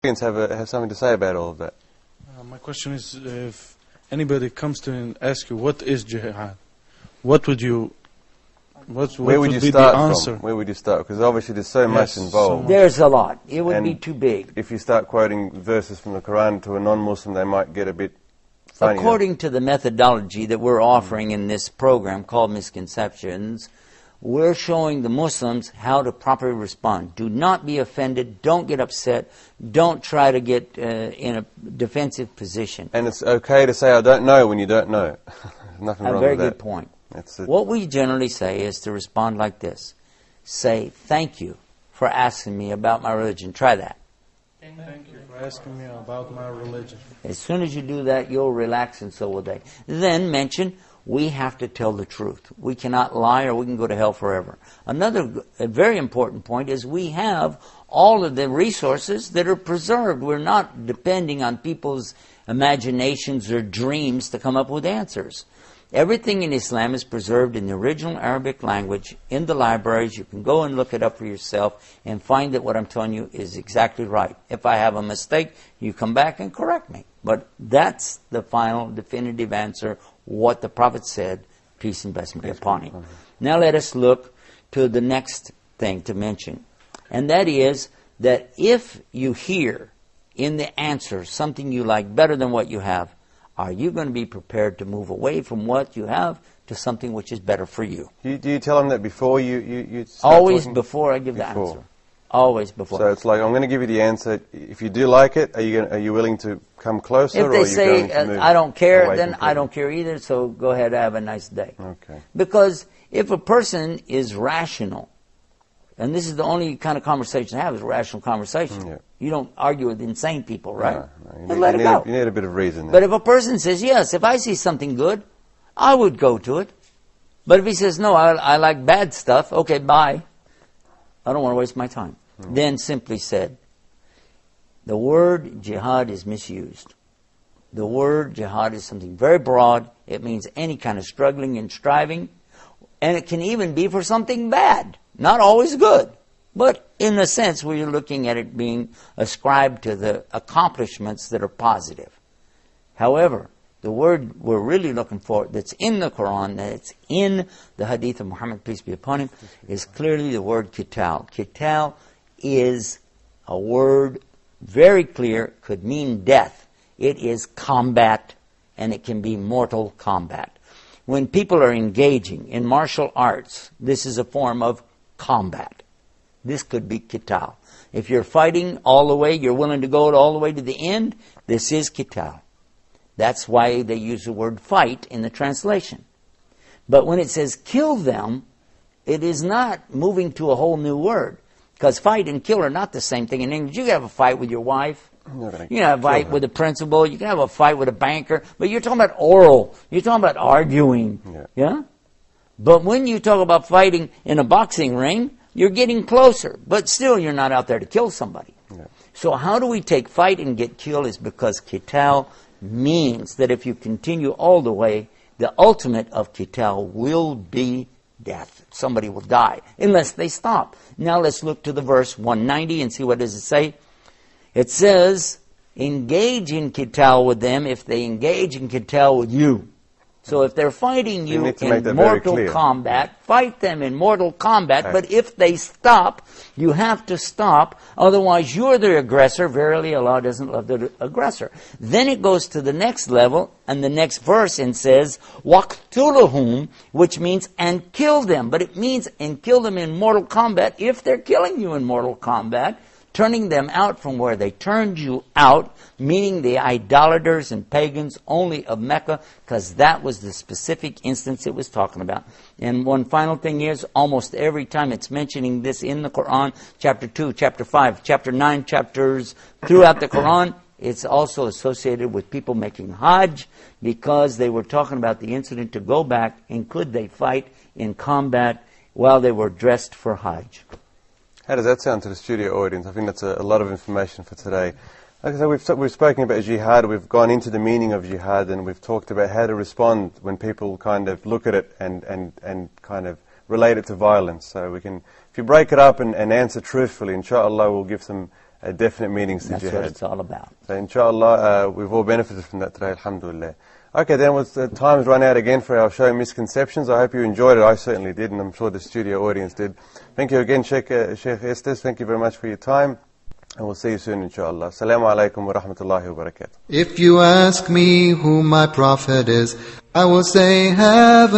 Have something to say about all of that. My question is, if anybody comes to you and asks you, what is jihad? What would you, Where would you be start the answer? from? Where would you start? Because obviously there's so much involved. There's a lot. It would And be too big. If you start quoting verses from the Quran to a non-Muslim, they might get a bit funny. According to the methodology that we're offering in this program called Misconceptions, we're showing the Muslims how to properly respond. Do not be offended. Don't get upset. Don't try to get in a defensive position. And it's okay to say, I don't know, when you don't know. Nothing wrong with that. A very good point. That's it. What we generally say is to respond like this. Say, thank you for asking me about my religion. Try that. Thank you for asking me about my religion. As soon as you do that, you'll relax, and so will they. Then mention, we have to tell the truth. We cannot lie or we can go to hell forever. Another very important point is we have all of the resources that are preserved. We're not depending on people's imaginations or dreams to come up with answers. Everything in Islam is preserved in the original Arabic language in the libraries. You can go and look it up for yourself and find that what I'm telling you is exactly right. If I have a mistake, you come back and correct me. But that's the final definitive answer, what the Prophet said, peace and blessing be upon him. Now let us look to the next thing to mention. And that is that if you hear in the answer something you like better than what you have, are you going to be prepared to move away from what you have to something which is better for you? Do you tell them that before you start Always talking? before I give the answer. Always before. So it's like, I'm going to give you the answer. If you do like it, are you willing to come closer? If they or are you say, going to move I don't care, away then I completely? don't care either, so go ahead, have a nice day. Okay. Because if a person is rational, and this is the only kind of conversation to have, is a rational conversation. Yeah. You don't argue with insane people, right? No, And let it go. You need a bit of reason there. But if a person says, yes, if I see something good, I would go to it. But if he says, no, I like bad stuff, okay, bye. I don't want to waste my time. Then simply said, the word jihad is misused. The word jihad is something very broad. It means any kind of struggling and striving. And it can even be for something bad. Not always good. But in a sense, we're looking at it being ascribed to the accomplishments that are positive. However, the word we're really looking for that's in the Quran, that's in the Hadith of Muhammad, peace be upon him, is clearly the word qital. Qital is a word very clear, could mean death. It is combat, and it can be mortal combat. When people are engaging in martial arts, this is a form of combat. This could be qital. If you're fighting all the way, you're willing to go all the way to the end, this is qital. That's why they use the word fight in the translation. But when it says kill them, it is not moving to a whole new word. Because fight and kill are not the same thing in English. You can have a fight with your wife. You can have a fight with a principal. You can have a fight with a banker. But you're talking about oral. You're talking about arguing. Yeah? But when you talk about fighting in a boxing ring, you're getting closer. But still, you're not out there to kill somebody. Yeah. So how do we take fight and get killed is because qital means that if you continue all the way, the ultimate of qital will be death. Somebody will die unless they stop. Now let's look to the verse 190 and see what does it say. It says, engage in qital with them if they engage in qital with you. So if they're fighting you in mortal combat, fight them in mortal combat, but if they stop, you have to stop, otherwise you're the aggressor. Verily, Allah doesn't love the aggressor. Then it goes to the next level, and the next verse, and says, وَقْتُلُهُمْ, which means, and kill them. But it means, and kill them in mortal combat if they're killing you in mortal combat, turning them out from where they turned you out, meaning the idolaters and pagans only of Mecca, because that was the specific instance it was talking about. And one final thing is, almost every time it's mentioning this in the Quran, chapter 2, chapter 5, chapter 9, chapters throughout the Quran, it's also associated with people making Hajj, because they were talking about the incident to go back, and could they fight in combat while they were dressed for Hajj. How does that sound to the studio audience? I think that's a lot of information for today. Like I said, we've spoken about jihad, we've gone into the meaning of jihad, and we've talked about how to respond when people kind of look at it and kind of relate it to violence. So we can, if you break it up and answer truthfully, inshallah we'll give some definite meanings to That's jihad. what it's all about. So inshallah, we've all benefited from that today, alhamdulillah. Okay, then time's run out again for our show Misconceptions. I hope you enjoyed it. I certainly did, and I'm sure the studio audience did. Thank you again, Sheikh Estes. Thank you very much for your time, and we'll see you soon, inshallah. Assalamu alaikum wa rahmatullahi wa barakatuh. If you ask me who my prophet is, I will say heaven.